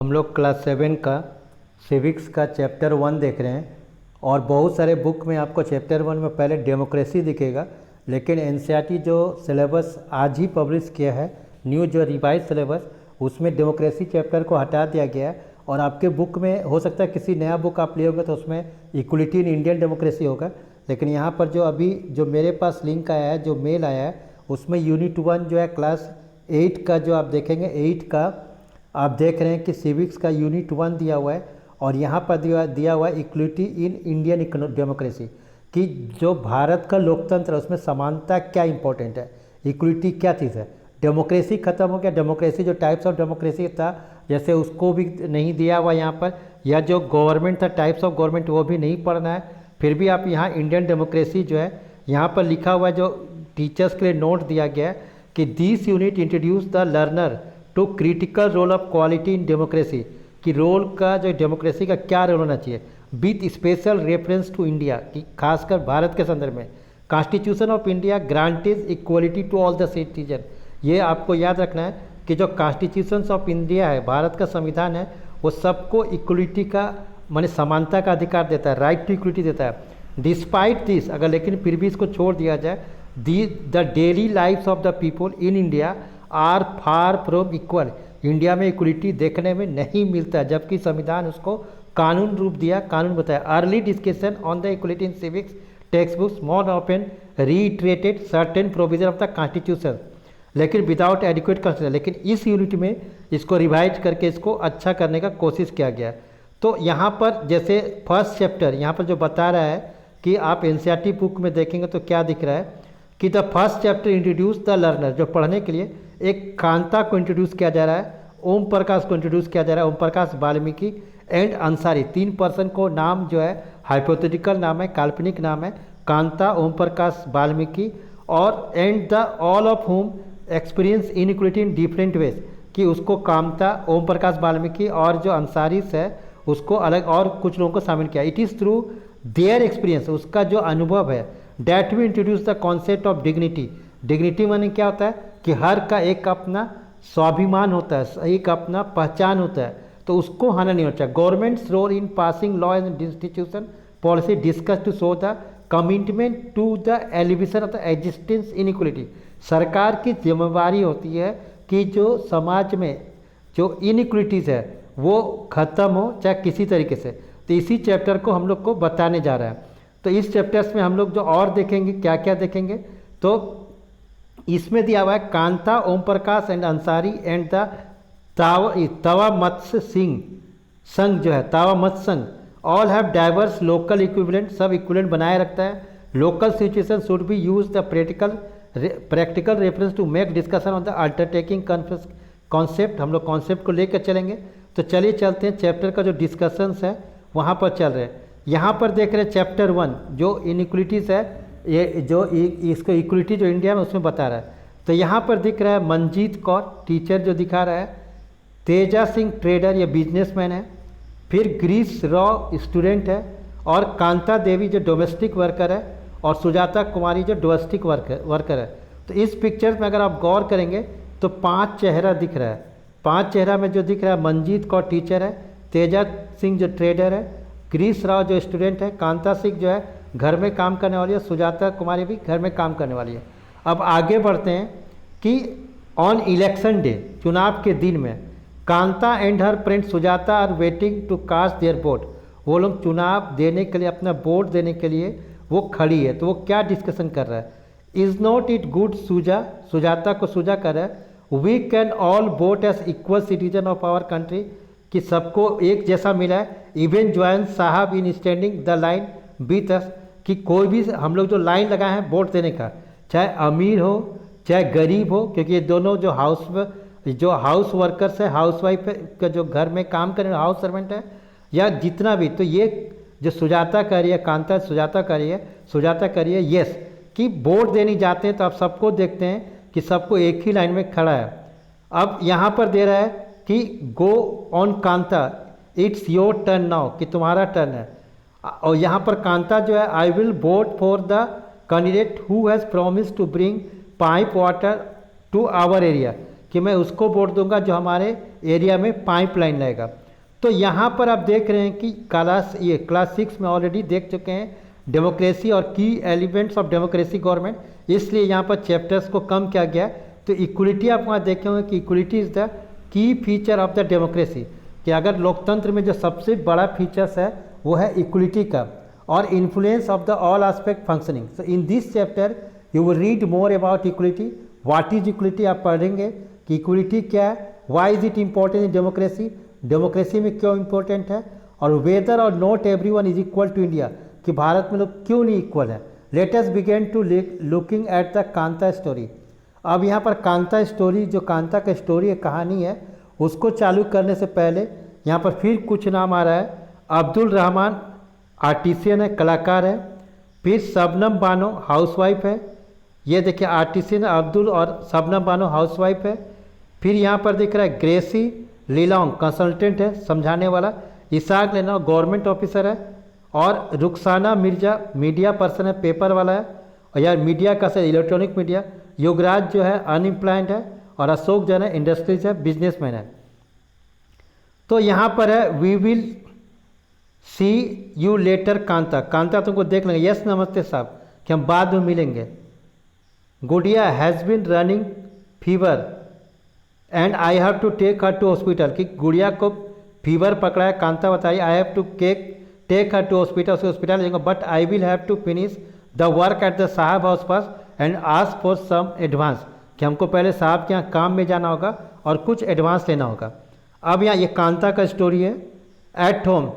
हम लोग क्लास 7 का सिविक्स का चैप्टर 1 देख रहे हैं और बहुत सारे बुक में आपको चैप्टर 1 में पहले डेमोक्रेसी दिखेगा, लेकिन एनसीईआरटी जो सिलेबस आज ही पब्लिश किया है, न्यू जो रिवाइज सिलेबस, उसमें डेमोक्रेसी चैप्टर को हटा दिया गया है। और आपके बुक में हो सकता है किसी नया बुक आप लिए होंगे तो उसमें इक्वलिटी इन इंडियन डेमोक्रेसी होगा, लेकिन यहाँ पर जो अभी जो मेरे पास लिंक आया है, जो मेल आया है, उसमें यूनिट 1 जो है क्लास 8 का जो आप देखेंगे 8 का आप देख रहे हैं कि सिविक्स का यूनिट 1 दिया हुआ है और यहाँ पर दिया हुआ है इक्वलिटी इन इंडियन डेमोक्रेसी, कि जो भारत का लोकतंत्र है उसमें समानता क्या इंपॉर्टेंट है, इक्वलिटी क्या चीज़ है। डेमोक्रेसी खत्म हो गया, डेमोक्रेसी जो टाइप्स ऑफ डेमोक्रेसी था जैसे उसको भी नहीं दिया हुआ यहाँ पर, या जो गवर्नमेंट था टाइप्स ऑफ गवर्नमेंट वो भी नहीं पढ़ना है। फिर भी आप यहाँ इंडियन डेमोक्रेसी जो है यहाँ पर लिखा हुआ है, जो टीचर्स के लिए नोट दिया गया है कि this unit introduce the learner to critical role of quality in democracy, कि रोल का जो डेमोक्रेसी का क्या रोल होना चाहिए with special reference to India, कि खासकर भारत के संदर्भ में constitution of India guarantees equality to all the citizen. ये आपको याद रखना है कि जो कॉन्स्टिट्यूशन ऑफ इंडिया है, भारत का संविधान है, वो सबको इक्वलिटी का माने समानता का अधिकार देता है, राइट टू इक्वलिटी देता है। डिस्पाइट दिस, अगर लेकिन फिर भी इसको छोड़ दिया जाए, the daily lifes of the people in India are far from equal, India में इक्वलिटी देखने में नहीं मिलता, जबकि संविधान उसको कानून रूप दिया, कानून बताया। Early discussion on the equality in civics text books more often reiterated certain provision of the constitution, लेकिन विदाउट एडिक्वेट कंसिडर, लेकिन इस यूनिट में इसको रिवाइज करके इसको अच्छा करने का कोशिश किया गया। तो यहाँ पर जैसे फर्स्ट चैप्टर यहाँ पर जो बता रहा है कि आप एनसीईआरटी बुक में देखेंगे तो क्या दिख रहा है कि the first chapter introduce the learner, जो पढ़ने के लिए एक कांता को इंट्रोड्यूस किया जा रहा है, ओम प्रकाश को इंट्रोड्यूस किया जा रहा है, ओम प्रकाश वाल्मीकि एंड अंसारी, 3 पर्सन को नाम जो है हाइपोथेटिकल नाम है, काल्पनिक नाम है, कांता, ओम प्रकाश वाल्मीकि और and the all of home experience inequality in different ways, कि उसको कांता, ओम प्रकाश वाल्मीकि और जो अंसारीस है उसको अलग और कुछ लोगों को शामिल किया। It is through their experience, उसका जो अनुभव है, that we introduce the concept of dignity. Dignity माने क्या होता है कि हर का एक अपना स्वाभिमान होता है, एक अपना पहचान होता है, तो उसको हाना नहीं होना चाहिए। Government's role in passing law and institution policy discuss to show the commitment to the elevation of the existence inequality, सरकार की जिम्मेवारी होती है कि जो समाज में जो इनइक्वलिटीज़ है वो ख़त्म हो, चाहे किसी तरीके से। तो इसी चैप्टर को हम लोग को बताने जा रहा है। तो इस चैप्टर्स में हम लोग जो और देखेंगे, क्या क्या देखेंगे, तो इसमें दिया हुआ है Kanta, Om Prakash and Ansari and the Tawa Matsya Singh Sangh, जो है Tawa Matsya Sangh, all have diverse local equivalent, सब इक्विवेलेंट बनाए रखता है। Local situation should be use the practical reference to make discussion on the undertaking concept, हम लोग कॉन्सेप्ट को लेकर चलेंगे। तो चलिए चलते हैं, चैप्टर का जो डिस्कशंस है वहाँ पर चल रहे हैं। यहाँ पर देख रहे हैं चैप्टर 1 जो इनइक्वलिटीज़ है, ये जो इसको इक्वलिटी जो इंडिया में उसमें बता रहा है। तो यहाँ पर दिख रहा है मंजीत कौर टीचर जो दिखा रहा है, तेजा सिंह ट्रेडर ये बिजनेसमैन है, फिर ग्रीस रॉ स्टूडेंट है, और कांता देवी जो डोमेस्टिक वर्कर है, और सुजाता कुमारी जो डोमेस्टिक वर्कर है। तो इस पिक्चर में अगर आप गौर करेंगे तो 5 चेहरा दिख रहा है। 5 चेहरा में जो दिख रहा है मंजीत कौर टीचर है, तेजा सिंह जो ट्रेडर है, ग्रीस राव जो स्टूडेंट है, कांता सिंह जो है घर में काम करने वाली है, सुजाता कुमारी भी घर में काम करने वाली है। अब आगे बढ़ते हैं कि ऑन इलेक्शन डे, चुनाव के दिन में, Kanta and her friend Sujata are waiting to cast their vote, वो लोग चुनाव देने के लिए, अपना वोट देने के लिए वो खड़ी है। तो वो क्या डिस्कशन कर रहा है, is not it good Suja, Sujata को सुजा कर रहा है, we can all vote as equal citizen of our country, कि सबको एक जैसा मिला है। इवन ज्वाइन साहब in standing the line with us, कि कोई भी हम लोग जो लाइन लगाए हैं वोट देने का, चाहे अमीर हो चाहे गरीब हो, क्योंकि ये दोनों जो हाउस वर्कर्स है, हाउस वाइफ है, का जो घर में काम करने हाउस सर्वेंट है, या जितना भी, तो ये जो सुजाता कह रही है, कांता सुजाता कह रही है यस, कि वोट देने जाते हैं तो आप सबको देखते हैं कि सबको एक ही लाइन में खड़ा है। अब यहाँ पर दे रहा है कि go on Kanta, it's your turn now, कि तुम्हारा टर्न है। और यहाँ पर कांता जो है, I will vote for the candidate who has promise to bring pipe water to our area, कि मैं उसको वोट दूंगा जो हमारे एरिया में पाइपलाइन लगेगा। तो यहाँ पर आप देख रहे हैं कि क्लास 6 में ऑलरेडी देख चुके हैं डेमोक्रेसी और की एलिमेंट्स ऑफ डेमोक्रेसी गवर्नमेंट, इसलिए यहाँ पर चैप्टर्स को कम किया गया। तो इक्वलिटी आप वहाँ देखे होंगे कि equality is the key feature of the democracy, कि अगर लोकतंत्र में जो सबसे बड़ा फीचर्स है वो है इक्वलिटी का, और influence of the all aspect functioning. So in this chapter you will read more about equality, what is equality आप पढ़ेंगे कि इक्वलिटी क्या है, why is it important in democracy, democracy में क्यों इम्पोर्टेंट है, और वेदर और not everyone is equal to India, कि भारत में लोग क्यों नहीं इक्वल है। Let us begin to looking at the Kanta story. अब यहाँ पर कांता स्टोरी, जो कांता का स्टोरी है, कहानी है, उसको चालू करने से पहले यहाँ पर फिर कुछ नाम आ रहा है। अब्दुल रहमान आर्टिशियन है, कलाकार है। फिर शबनम बानो हाउसवाइफ है। ये देखिए आर्टिशियन अब्दुल और शबनम बानो हाउसवाइफ है। फिर यहाँ पर दिख रहा है ग्रेसी लीलोंग कंसल्टेंट है, समझाने वाला। इसाक लेना गवर्नमेंट ऑफिसर है। और रुखसाना मिर्जा मीडिया पर्सन है, पेपर वाला है, और यार मीडिया का से इलेक्ट्रॉनिक मीडिया। योगराज जो है अनएम्प्लॉयड है, और अशोक जो है इंडस्ट्रीज है, बिजनेसमैन है। तो यहाँ पर है we will see you later Kanta, Kanta तुमको देख लेंगे, यस नमस्ते साहब, कि हम बाद में मिलेंगे। Gudiya has been running fever and I have to take her to hospital, कि गुड़िया को फीवर पकड़ा है, कांता बताइए I have to take her to hospital, उसके हॉस्पिटल जाएंगे, but I will have to finish the work at the sahib house first and ask for some advance, कि हमको पहले साहब के यहाँ काम में जाना होगा और कुछ एडवांस लेना होगा। अब यहाँ ये कांता का स्टोरी है। At home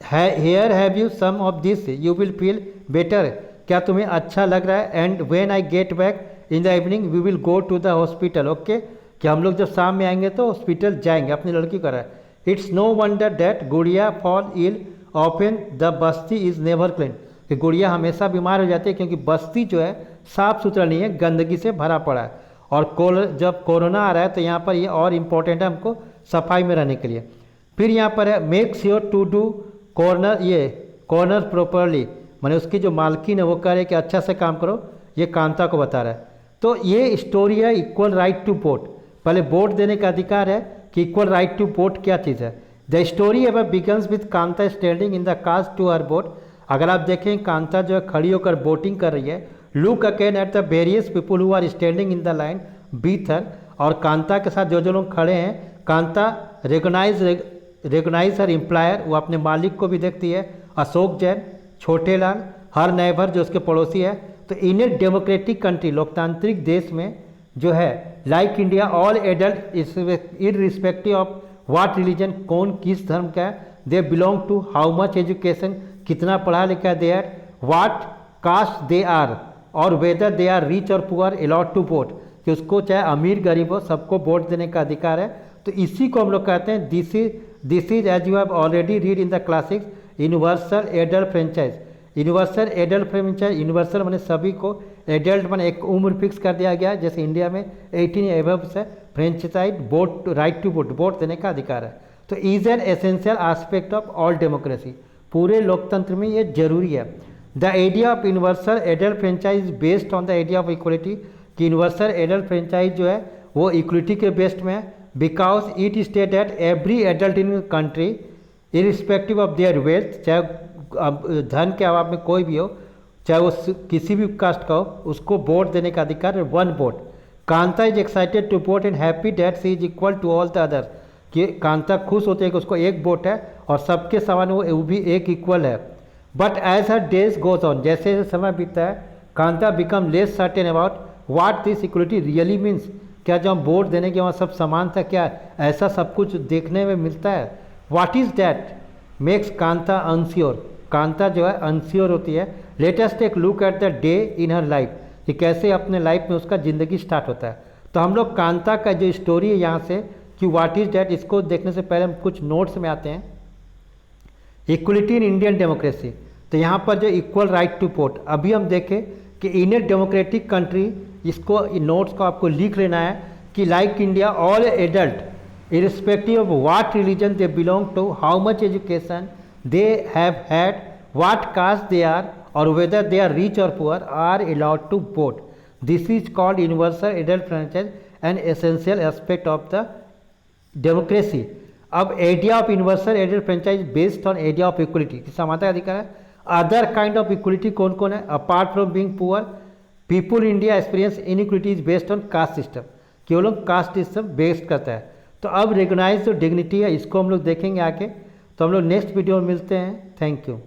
here have you some of this you will feel better, क्या तुम्हें अच्छा लग रहा है। And when I get back in the evening we will go to the hospital, okay, कि हम लोग जब शाम में आएंगे तो हॉस्पिटल जाएंगे, अपनी लड़की का रहा है। इट्स नो वंडर दैट गुड़िया fall ill often the Basti is never clean, कि गुड़िया हमेशा बीमार हो जाती है क्योंकि बस्ती जो है साफ़ सुथरा नहीं है, गंदगी से भरा पड़ा है। और जब कोरोना आ रहा है तो यहाँ पर ये और इम्पोर्टेंट है हमको सफाई में रहने के लिए। फिर यहाँ पर है make sure to do corner properly, मैंने उसकी जो मालकिन है वो कह रहे हैं कि अच्छा से काम करो, ये कांता को बता रहा है। तो ये स्टोरी है इक्वल राइट टू वोट। पहले वोट देने का अधिकार है कि इक्वल राइट टू वोट क्या चीज़ है। The story ever begins with Kanta standing in the cast to her vote. अगर आप देखें कांता जो है खड़ी होकर वोटिंग कर रही है। Look again at the various people who are standing in the line behind her, और कांता के साथ जो लोग खड़े हैं, कांता रेगनाइज हर एम्प्लॉयर, वो अपने मालिक को भी देखती है, अशोक जैन, छोटे लाल, हर नेबर जो उसके पड़ोसी है। तो इन ए डेमोक्रेटिक कंट्री, लोकतांत्रिक देश में जो है like India all adult irrespective of what religion, कौन किस धर्म का है, they belong to, how much education, कितना पढ़ा लिखा they are, what caste they are, और वेदर दे आर रिच और पुअर अलॉट टू वोट, कि उसको चाहे अमीर गरीब हो सबको वोट देने का अधिकार है। तो इसी को हम लोग कहते हैं this is as you have already read in the class six universal adult franchise. Universal adult franchise, universal मैंने सभी को, एडल्ट मैंने एक उम्र फिक्स कर दिया गया है, जैसे इंडिया में 18 एबव से franchise vote right to vote देने का अधिकार है। तो is an essential aspect of all democracy, पूरे लोकतंत्र में ये जरूरी है। The idea of universal adult franchise based on the idea of equality, कि यूनिवर्सल एडल्ट फ्रेंचाइज जो है वो इक्वलिटी के बेस्ड में है, because it state that every adult in country irrespective of their wealth, चाहे धन के अभाव में कोई भी हो, चाहे वो किसी भी कास्ट का हो, उसको वोट देने का अधिकार है, one vote. Kanta is excited to vote and happy that she is equal to all the other, कि कांता खुश होती है कि उसको एक वोट है और सबके समान वो भी एक इक्वल है। But as her days goes on, जैसे जैसे समय बीतता है, Kanta become less certain about what this equality really means, क्या जब हम वोट देने के वहाँ सब समान था, क्या ऐसा सब कुछ देखने में मिलता है। What is that makes Kanta unsure, Kanta जो है अनश्योर होती है। Let us take look at the day in her life, कि कैसे अपने लाइफ में उसका ज़िंदगी स्टार्ट होता है। तो हम लोग कांता का जो स्टोरी है यहाँ से कि व्हाट इज़ डैट, इसको देखने से पहले हम कुछ नोट्स में आते हैं। इक्वलिटी इन इंडियन डेमोक्रेसी, तो यहाँ पर जो इक्वल राइट टू वोट, अभी हम देखें कि इन ए डेमोक्रेटिक कंट्री, इसको नोट्स को आपको लिख लेना है कि like India all adult irrespective of what religion they belong to, how much education they have had, what caste they are, और वेदर दे आर रिच और poor are allowed to vote. This is called universal adult franchise and essential aspect of the democracy, अब area of universal एडेड franchise based on area of equality, समानता का अधिकार है। Other kind of equality कौन कौन है? Apart from being poor, people India experience inequities based on caste system, केवल कास्ट सिस्टम बेस्ड करता है। तो अब रिकॉग्नाइज जो डिग्निटी है इसको हम लोग देखेंगे आगे। तो हम लोग नेक्स्ट वीडियो में मिलते हैं। Thank you.